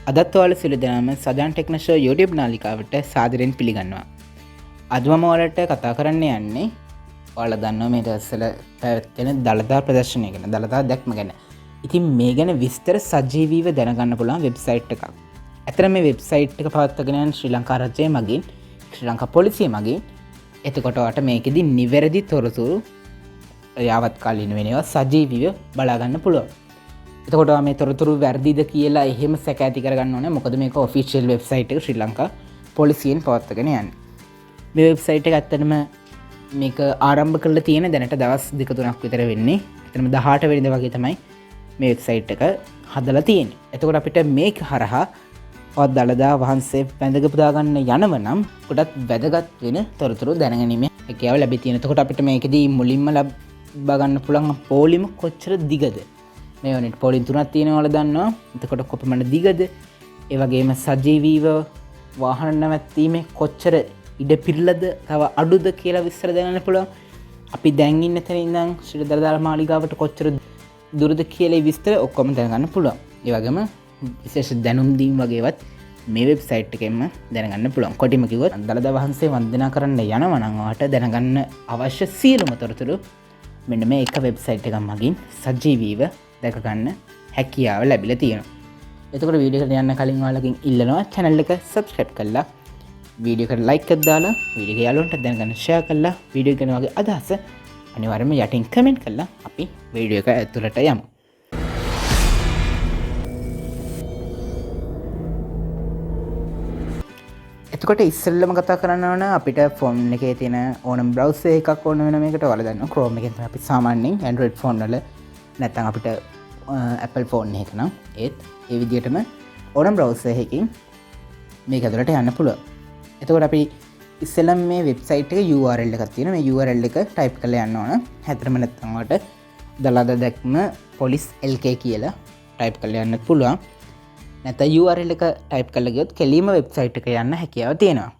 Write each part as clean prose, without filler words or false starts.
අදත් ඔයාලා සියලු දෙනාම සජාන් ටෙක්නොෂෝ YouTube නාලිකාවට සාදරයෙන් පිළිගන්නවා. අද මම ඔයාලට කතා කරන්න යන්නේ ඔයාලා දන්නවා මේ දවස්වල පැවැත්වෙන දළදා ප්‍රදර්ශනය ගැන, දළදා දැක්ම ගැන. ඉතින් මේ ගැන විස්තර සජීවීව දැනගන්න පුළුවන් වෙබ්සයිට් එකක්. ඇත්තට මේ වෙබ්සයිට් එක පවත්වාගෙන යන ශ්‍රී ලංකා රජය මගින්, ශ්‍රී ලංකා පොලිසිය මගින්. එතකොට ඔයාලට මේකෙදි නිවැරදි තොරතුරු යාවත් කාලීන වෙනවා සජීවීව බලා ගන්න පුළුවන්. එතකොට මේ තොරතුරු වැරදිද කියලා එහෙම සැක ඇති කරගන්න ඕනේ. මොකද මේක ඔෆිෂියල් වෙබ්සයිට් එක ශ්‍රී ලංකා පොලිසියෙන් පවත්වාගෙන යන්නේ. මේ වෙබ්සයිට් එක ඇත්තටම මේක ආරම්භ කරලා තියෙන දැනට දවස් 2-3ක් විතර වෙන්නේ. ඇත්තටම 18 වෙනිදා වගේ තමයි මේ වෙබ්සයිට් එක හදලා තියෙන්නේ. එතකොට අපිට මේක හරහා ඔත් දළදා වහන්සේ වැඳග පුදා ගන්න යනව නම් ගොඩක් වැදගත් වෙන තොරතුරු දැනගැනීමේ හැකියාව ලැබී තියෙනවා. එතකොට අපිට මේකෙදී මුලින්ම ලබා ගන්න පුළුවන් පොලිම කොච්චර දිගද? මේ වනිට පොලින් 3ක් තියෙනවා ඔයාලා දන්නවා. එතකොට කොපමණ දිගද? ඒ වගේම සජීවීව වාහන නැවැත්වීමේ කොච්චර ඉඩ පිරලද තව අඩුද කියලා විස්තර දැනගන්න පුළුවන්. අපි දැන් ඉන්න තැන ඉඳන් ශ්‍රී දළදා මාලිගාවට කොච්චර දුරද කියලා විස්තර ඔක්කොම දැනගන්න පුළුවන්. ඒ වගේම විශේෂ දැනුම් දීම් වගේවත් මේ වෙබ්සයිට් එකෙන්ම දැනගන්න පුළුවන්. කොටිම කිව්වොත් දළදා වහන්සේ වන්දනා කරන්න යනවා නම් ඔයාලට දැනගන්න අවශ්‍ය සියලුම තොරතුරු මෙන්න මේ එක වෙබ්සයිට් එකක් මගින් සජීවීව දැක ගන්න හැකියාව ලැබිලා තියෙනවා. එතකොට වීඩියෝ එකට යන්න කලින් ඔයාලකින් ඉල්ලනවා channel එක subscribe කරලා වීඩියෝ එකට like එකක් දාලා වීඩියෝ එක යාළුවන්ට දැනගන්න share කරලා වීඩියෝ එක ගැන වගේ අදහස අනිවාර්යයෙන්ම යටින් comment කරලා අපි වීඩියෝ එක ඇතුළට යමු. එතකොට ඉස්සෙල්ලම කතා කරන්න ඕන අපිට ෆෝන් එකේ තියෙන ඕනම browser එකක් ඕන වෙන මේකට ඔයාලා දන්නවා Chrome එකෙන් තමයි අපි සාමාන්‍යයෙන් Android phone වල නැත්නම් අපිට Apple phone එකක නම් ඒත් ඒ විදිහටම ඕනම browser එකකින් මේක ඇතුළට යන්න පුළුවන්. එතකොට අපි ඉස්සෙල්ලම මේ වෙබ්සයිට් එකේ URL එකක් තියෙනවා. මේ URL එක type කරලා යන්න ඕන. හැතරම නැත්නම් ඔයාලට දළදා දැක්ම police lk කියලා type කරලා යන්නත් පුළුවන්. නැත්නම් URL එක type කරලා ගියොත් කෙලින්ම වෙබ්සයිට් එක යන්න හැකියාව තියෙනවා.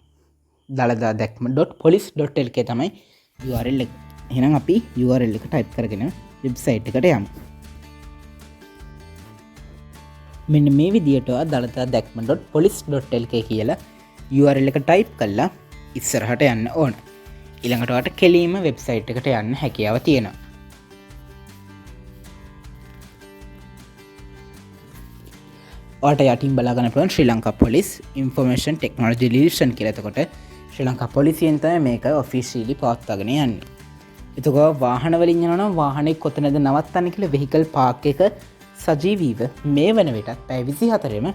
දළදා දැක්ම.police.lk තමයි URL එක. එහෙනම් අපි URL එක type කරගෙන වෙබ්සයිට් එකට යමු. මෙන්න මේ විදිහට දළදා දැක්ම.police.lk කියලා URL එක type කරලා ඉස්සරහට යන්න ඕන. ඊළඟට ඔයාලට කෙලින්ම වෙබ්සයිට් එකට යන්න හැකියාව තියෙනවා. ඔයාලට යටින් බලා ගන්න පුළුවන් Sri Lanka police information technology division කියලා. එතකොට ශ්‍රී ලංකා පොලිසියෙන් තමයි මේක ඔෆිෂියලි පවත්වාගෙන යන්නේ. එතකොට වාහන වලින් යනවා නම් වාහනේ කොතනද නවත්තන්නේ කියලා vehicle park එක සජීවීව මේ වන විටත් පැය 24ෙම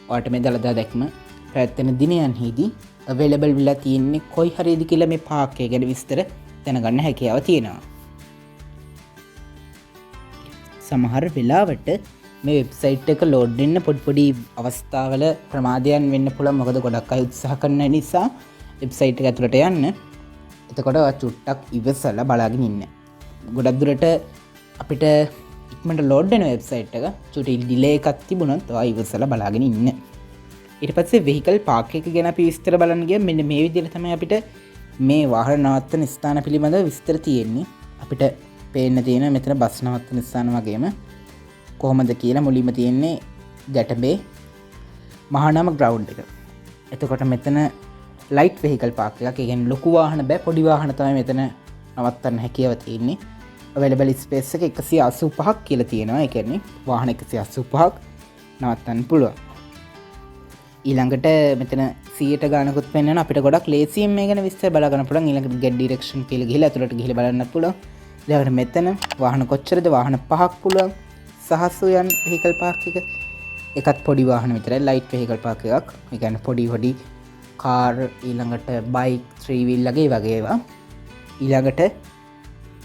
ඔයාලට මේ දළදා දැක්ම පැවැත්වෙන දිනයන්හිදී available වෙලා තියෙන්නේ කොයි හරියද කියලා මේ පාක් එක ගැන විස්තර දැනගන්න හැකියාව තියෙනවා. සමහර වෙලාවට මේ වෙබ්සයිට් එක ලෝඩ් වෙන්න පොඩි අවස්ථාවල ප්‍රමාදයන් වෙන්න පුළුවන්. මොකද ගොඩක් අය උත්සාහ කරන නිසා වෙබ්සයිට් එක ඇතුළට යන්න. එතකොට චුට්ටක් ඉවසලා බලාගෙන ඉන්න. ගොඩක් දුරට අපිට ඉක්මනට ලෝඩ් වෙන වෙබ්සයිට් එක චුටි ඩිලේ එකක් තිබුණොත් ඔයා ඉවසලා බලාගෙන ඉන්න. ඊට පස්සේ vehicle park එක ගැන අපි විස්තර බලන්න ගියා. මෙන්න මේ විදිහට තමයි අපිට මේ වාහන නවත්තන ස්ථාන පිළිබඳව විස්තර තියෙන්නේ. අපිට පේන්න තියෙන මෙතන බස් නවත්තන ස්ථාන වගේම කොහොමද කියලා මුලින්ම තියෙන්නේ ගැටබේ මහානාම ග්‍රවුන්ඩ් එක. එතකොට මෙතන light vehicle park එකක්. ඒ කියන්නේ ලොකු වාහන බෑ, පොඩි වාහන තමයි මෙතන නවත්තන්න හැකියාව තියෙන්නේ. available space එක 185ක් කියලා තියෙනවා. ඒ කියන්නේ වාහන 185ක් නවත්තන්න පුළුවන්. ඊළඟට මෙතන 100ට ගානකුත් පෙන්වනවා. අපිට ගොඩක් ලේසියෙන් මේ ගැන විස්තර බලා ගන්න පුළුවන්. ඊළඟට get direction කියලා ගිහලා අතුලට ගිහලා බලන්නත් පුළුවන්. ඊළඟට මෙතන වාහන කොච්චරද? වාහන 5ක් පුළුවන්. සහසුයන් vehicle park එක. එකත් පොඩි වාහන විතරයි, light vehicle park එකක්. ඒ කියන්නේ පොඩි කාර්, ඊළඟට බයික්, 3 wheel වගේ ඒවා. ඊළඟට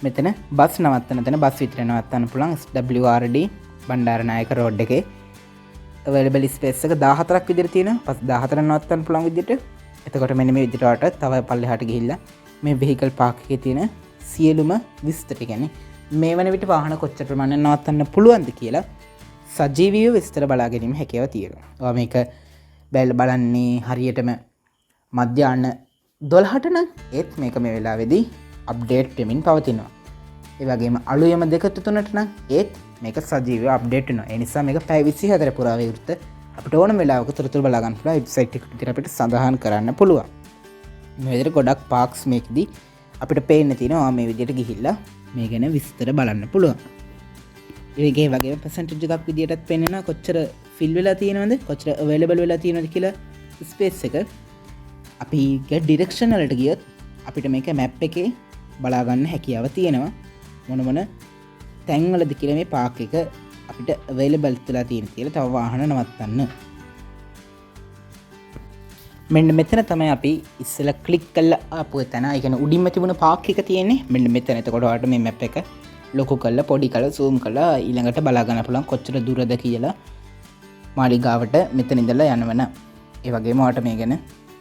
මෙතන බස් නවත්තන තැන බස් විතර නවත්තන්න පුළුවන්. SWRD බණ්ඩාරනායක රෝඩ් එකේ available space එක 14ක් විදිහට තියෙනවා. 14 නවත්තන්න පුළුවන් විදිහට. එතකොට මෙන්න මේ විදිහට වලට තව පල්ලෙහාට ගිහිල්ලා මේ vehicle park එකේ තියෙන සියලුම විස්තර කියන්නේ මේ වන විට වාහන කොච්චර ප්‍රමාණයක් නවත්තන්න පුළුවන්ද කියලා සජීවීව විස්තර බලා ගැනීම හැකියාව තියෙනවා. ඔයා මේක බලන්නේ හරියටම මධ්‍යහන 12ට නම් ඒත් මේක මේ වෙලාවේදී අප්ඩේට් වෙමින් පවතිනවා. ඒ වගේම අලුයම 2-3ට නම් ඒත් මේක සජීවීව අප්ඩේට් වෙනවා. ඒ නිසා මේක පැය 24 පුරා විවෘත අපිට ඕන වෙලාවක තොරතුරු බලා ගන්න පුළුවන් වෙබ්සයිට් එක විතර අපිට සඳහන් කරන්න පුළුවන්. මේ විදිහට ගොඩක් පාක්ස් මේකදී අපිට පේන්න තියෙනවා මේ විදිහට ගිහිල්ලා මේ ගැන විස්තර බලන්න පුළුවන්. ඒකේ වගේ percentage එකක් විදිහටත් පෙන්වනවා කොච්චර fill වෙලා තියෙනවද කොච්චර available වෙලා තියෙනවද කියලා space එක. අපි get direction වලට ගියොත් අපිට මේක map එකේ බලා ගන්න හැකියාව තියෙනවා. මොන තැන්වලද කියලා මේ පාක් එක අපිට available වෙලා තියෙන කියලා තව වාහන නවත්තන්න. මෙන්න මෙතන තමයි අපි ඉස්සෙල්ලා ක්ලික් කරලා ආපු තැන. ඒ කියන්නේ උඩින්ම තිබුණ පාක් එක තියෙන්නේ මෙන්න මෙතන. එතකොට ඔයාලට මේ map එක ලොකු කරලා පොඩි කරලා zoom කරලා ඊළඟට බලා ගන්න පුළුවන් කොච්චර දුරද කියලා මාලිගාවට මෙතන ඉඳලා යනවන. ඒ වගේම ඔයාලට මේ ගැන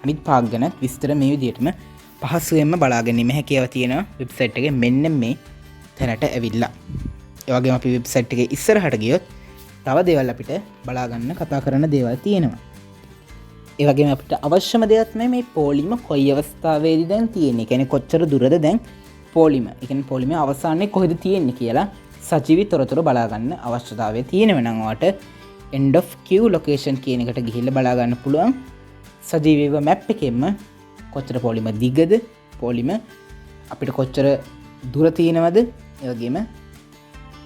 අනිත් පාක් ගැන විස්තර මේ විදිහටම පහසුවෙන්ම බලා ගැනීම හැකියාව තියෙනවා වෙබ්සයිට් එකේ මෙන්න මේ තැනට ඇවිල්ලා. ඒ වගේම අපි වෙබ්සයිට් එකේ ඉස්සරහට ගියොත් තව දේවල් අපිට බලා ගන්න කතා කරන දේවල් තියෙනවා. ඒ වගේම අපිට අවශ්‍යම දෙයක් තමයි මේ පොලිම කොයි අවස්ථාවේදී දැන් තියෙන්නේ. කියන්නේ කොච්චර දුරද දැන් පොලිම. ඒ කියන්නේ පොලිමේ අවසානයේ කොහෙද තියෙන්නේ කියලා සජීවී තොරතුරු බලා ගන්න අවශ්‍යතාවය තියෙනවා නම් ඔයාට end of queue location කියන එකට ගිහිල්ලා බලා ගන්න පුළුවන්. සජීවීව map එකෙන්ම කොච්චර පොලිම දිගද පොලිම අපිට කොච්චර දුර තියෙනවද ඒ වගේම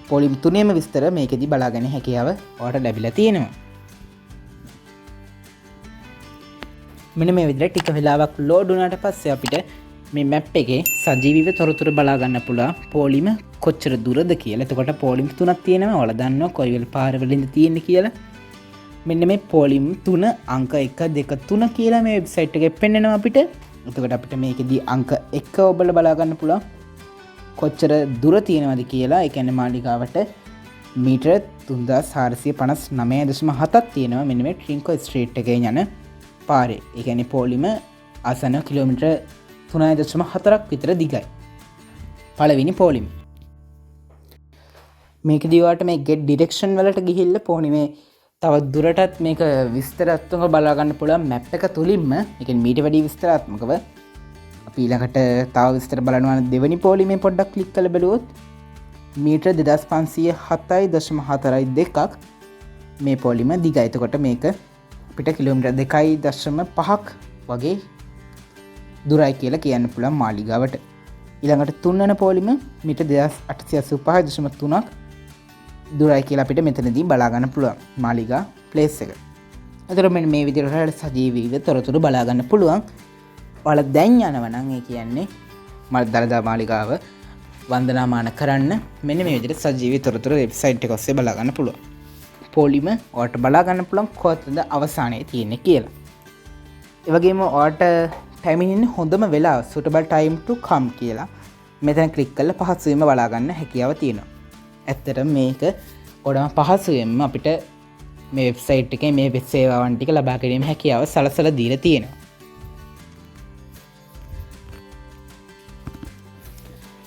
පොලිම තුනේම විස්තර මේකෙදි බලාගෙන හැකියාව ඔයාලට ලැබිලා තියෙනවා. මෙන්න මේ විදිහට ටික වෙලාවක් ලෝඩ් වුණාට පස්සේ අපිට මේ map එකේ සජීවීව තොරතුරු බලා ගන්න පුළුවන් පොලිම කොච්චර දුරද කියලා. එතකොට පොලිම තුනක් තියෙනවා. ඔයාලා දන්නවා කොයි වෙල පාරවලින්ද තියෙන්නේ කියලා. මෙන්න මේ පොලිම් 3 අංක 1 2 3 කියලා මේ වෙබ්සයිට් එකේ පෙන්නනවා අපිට. එතකොට අපිට මේකෙදී අංක 1 ඔබලා බලා ගන්න පුළුවන් කොච්චර දුර තියෙනවද කියලා. ඒ කියන්නේ මාලිගාවට මීටර 3459.7ක් තියෙනවා මෙන්න මේ ට්‍රින්කෝ ස්ට්‍රීට් එකේ යන පාරේ. ඒ කියන්නේ පොලිම ආසන කිලෝමීටර 3.4ක් විතර දිගයි. පළවෙනි පොලිම. මේකදී ඔයාලට මේ get direction වලට ගිහිල්ලා පොලිමේ තවත් දුරටත් මේක විස්තරාත්මකව බලා ගන්න පුළුවන් map එක තුලින්ම. ඒ කියන්නේ මීට වැඩි විස්තරාත්මකව අපි ඊළඟට තව විස්තර බලනවා දෙවෙනි පොලිමේ පොඩ්ඩක් ක්ලික් කරලා බලුවොත් මීටර 2507.42ක් මේ පොලිම දිගයි. එතකොට මේක අපිට කිලෝමීටර් 2.5ක් වගේ දුරයි කියලා කියන්න පුළුවන් මාලිගාවට. ඊළඟට තුන්වන පොලිම මීටර 2885.3ක් දුරයි කියලා අපිට මෙතනදී බලා ගන්න පුළුවන් මාලිගා ප්ලේස් එක. එතකොට මෙන්න මේ විදිහට සජීවීව තොරතුරු බලා ගන්න පුළුවන්. ඔයාලා දැන් යනවා නම් ඒ කියන්නේ දළදා මාලිගාව වන්දනාමාන කරන්න මෙන්න මේ විදිහට සජීවී තොරතුරු වෙබ්සයිට් එක ඔස්සේ බලා ගන්න පුළුවන්. පොලිම ඔයාලට බලා ගන්න පුළුවන් කොතනද අවසානයේ තියෙන්නේ කියලා. ඒ වගේම ඔයාලට පැමිණෙන හොඳම වෙලාව suitable time to come කියලා මෙතන ක්ලික් කරලා පහසුවෙන්ම බලා ගන්න හැකියාව තියෙනවා. ඇත්තටම මේක ගොඩම පහසුවෙන්ම අපිට මේ වෙබ්සයිට් එකේ මේ වෙබ් සේවාවන් ටික ලබා ගැනීම හැකියාව සලසලා දීලා තියෙනවා.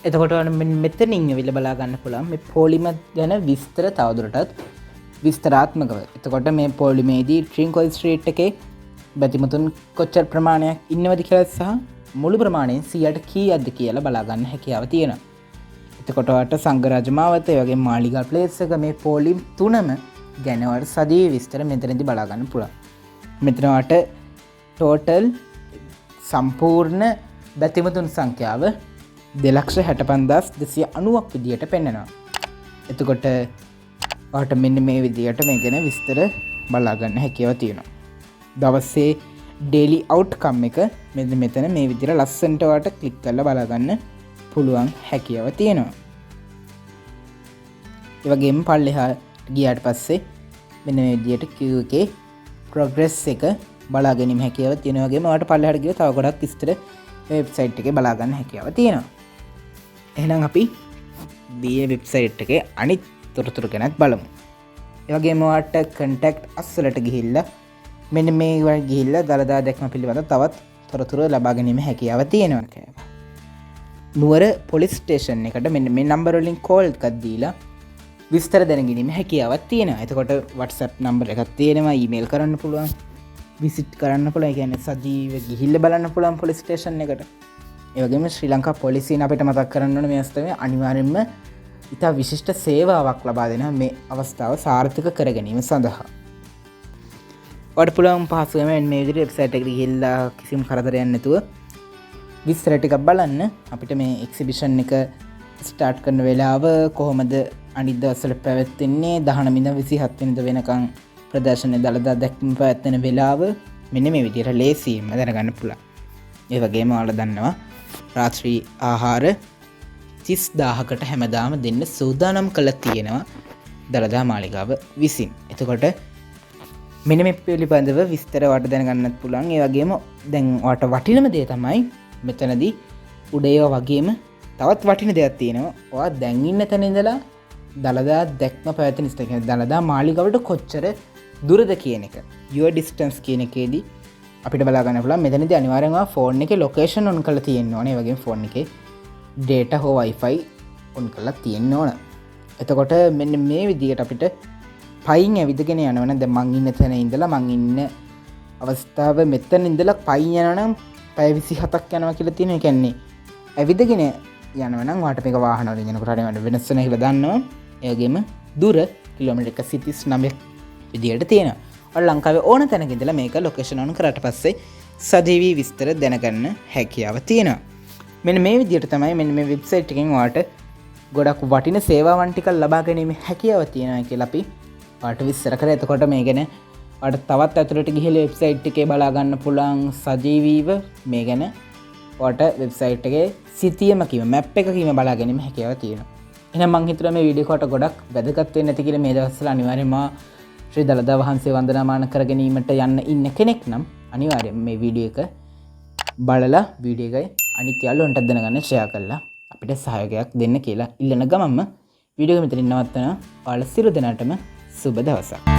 එතකොට මෙතනින් විල බලා ගන්න පුළුවන් මේ පොලිම ගැන විස්තර තවදුරටත් විස්තරාත්මකව. එතකොට මේ පොලිමේදී ට්‍රින්කෝ ස්ට්‍රීට් එකේ බැතිමතුන් කොච්චර ප්‍රමාණයක් ඉන්නවද කියලා සහ මුළු ප්‍රමාණයෙන් 100ට කීයක්ද කියලා බලා ගන්න හැකියාව තියෙනවා. එතකොට ඔයාලට සංඝරාජ මාවත ඒ වගේ මාලිගා ප්ලේස් එක මේ පොලිම් තුනම ගැන ඔයාලට සජීවී විස්තර මෙතනදී බලා ගන්න පුළුවන්. මෙතන ඔයාලට ටෝටල් සම්පූර්ණ බැතිමතුන් සංඛ්‍යාව 2,65,290ක් විදියට පෙන්වනවා. එතකොට ඔයාලට මෙන්න මේ විදියට මේ ගැන විස්තර බලා ගන්න හැකියාව තියෙනවා. දවසේ ඩේලි අවුට්කම් එක මෙන්න මෙතන මේ විදියට ලස්සනට ඔයාලට ක්ලික් කරලා බලා ගන්න පුළුවන් හැකියාව තියෙනවා. ඒ වගේම පල්ලෙහාට ගියාට පස්සේ මෙන්න මේ විදියට queue එකේ progress එක බලා ගැනීම හැකියාව තියෙනවා. වගේම ඔයාලට පල්ලෙහාට ගියොත් තව ගොඩක් විස්තර වෙබ්සයිට් එකේ බලා ගන්න හැකියාව තියෙනවා. එහෙනම් අපි මේ වෙබ්සයිට් එකේ අනිත් තොරතුරු ගැනත් බලමු. ඒ වගේම ඔයාලට contact us වලට ගිහිල්ලා මෙන්න මේ වල ගිහිල්ලා දළදා දැක්ම පිළිබඳ තවත් තොරතුරු ලබා ගැනීම හැකියාව තියෙනවා. නුවර පොලිස් ස්ටේෂන් එකට මෙන්න මේ නම්බර වලින් කෝල් එකක් දීලා විස්තර දැනගැනීම හැකියාවක් තියෙනවා. එතකොට WhatsApp නම්බර එකක් තියෙනවා, ඊමේල් කරන්න පුළුවන්, විසිට් කරන්න පුළුවන්. ඒ කියන්නේ සජීව ගිහිල්ලා බලන්න පුළුවන් පොලිස් ස්ටේෂන් එකට. ඒ වගේම ශ්‍රී ලංකා පොලිසියෙන් අපිට මතක් කරන්න ඕනේ මේ අවස්ථාවේ අනිවාර්යයෙන්ම ඉතා විශිෂ්ට සේවාවක් ලබා දෙන මේ අවස්ථාව සාර්ථක කර ගැනීම සඳහා. ඔයාලට පුළුවන් පහසුවෙන් මේ විදිහට වෙබ්සයිට් එකට ගිහිල්ලා කිසිම කරදරයක් නැතුව විස්තර ටිකක් බලන්න. අපිට මේ එක්සිබිෂන් එක ස්ටාර්ට් කරන වෙලාව කොහොමද අනිත් දවස්වල පැවැත්වෙන්නේ 19 ඉඳන් 27 වෙනිදා වෙනකන් ප්‍රදර්ශනයේ දළදා දැක්ම පැවැත්වෙන වෙලාව මෙන්න මේ විදිහට ලේසියෙන්ම දැනගන්න පුළුවන්. ඒ වගේම ඔයාලා දන්නවා රාත්‍රී ආහාර 30000කට හැමදාම දෙන්න සූදානම් කළා තියෙනවා දළදා මාලිගාව විසින්. එතකොට මෙන්න මේ පිළිබඳව විස්තර ඔයාලට දැනගන්නත් පුළුවන්. ඒ වගේම දැන් ඔයාලට වටිනම දේ තමයි මෙතනදී උඩේව වගේම තවත් වටින දෙයක් තියෙනවා. ඔයා දැන් ඉන්න තැන ඉඳලා දළදා දැක්ම පැවැත්වෙන ස්ථානය දළදා මාලිගාවට කොච්චර දුරද කියන එක. your distance කියන එකේදී අපිට බලා ගන්න පුළුවන්. මෙතනදී අනිවාර්යෙන්ම ෆෝන් එකේ ලොකේෂන් ඔන් කරලා තියෙන්න ඕනේ. ඒ වගේම ෆෝන් එකේ data හෝ wifi ඔන් කරලා තියෙන්න ඕන. එතකොට මෙන්න මේ විදිහට අපිට පයින් ඇවිදගෙන යනවනම් දැන් මං ඉන්න තැන ඉඳලා මං ඉන්න අවස්ථාව මෙතන ඉඳලා පයින් යනවනම් පැය 27ක් යනවා කියලා තියෙනවා. ඒ කියන්නේ ඇවිදගෙන යනවනම් වාට මේක වාහන වලින් යනකොට හරියට වෙනස් වෙන කියලා දන්නවා. ඒ වගේම දුර කිලෝමීටර් 139ක් විදියට තියෙනවා. ඔය ලංකාවේ ඕන තැනක ඉඳලා මේක ලොකේෂන් ඔන් කරාට පස්සේ සජීවී විස්තර දැනගන්න හැකියාව තියෙනවා. මෙන්න මේ විදියට තමයි මෙන්න මේ වෙබ්සයිට් එකෙන් ඔයාලට ගොඩක් වටින සේවාවන් ටිකක් ලබා ගැනීම හැකියාව තියෙනවා කියලා අපි ඔයාලට විස්තර කරා. එතකොට මේ ගැන ඔයාලට තවත් ඇතුළට ගිහිල්ලා වෙබ්සයිට් එකේ බලා ගන්න පුළුවන් සජීවීව මේ ගැන ඔයාලට වෙබ්සයිට් එකේ සිතියම කීම මැප් එකකින්ම බලා ගැනීම හැකියාව තියෙනවා. එහෙනම් මම හිතුවා මේ වීඩියෝ එකට ගොඩක් වැදගත් වෙන්න ඇති කියලා. මේ දවස්වල අනිවාර්යයෙන්ම ශ්‍රී දළදා වහන්සේ වන්දනාමාන කර ගැනීමට යන්න ඉන්න කෙනෙක් නම් අනිවාර්යයෙන් මේ වීඩියෝ එක බලලා වීඩියෝ එක අනිත් යාළුවන්ට දැනගන්න ෂෙයා කරලා අපිට සහයෝගයක් දෙන්න කියලා ඉල්ලන ගමන්ම වීඩියෝ එක මෙතනින් නවත්තනවා. ඔයාලා සියලු දෙනාටම සුබ දවසක්.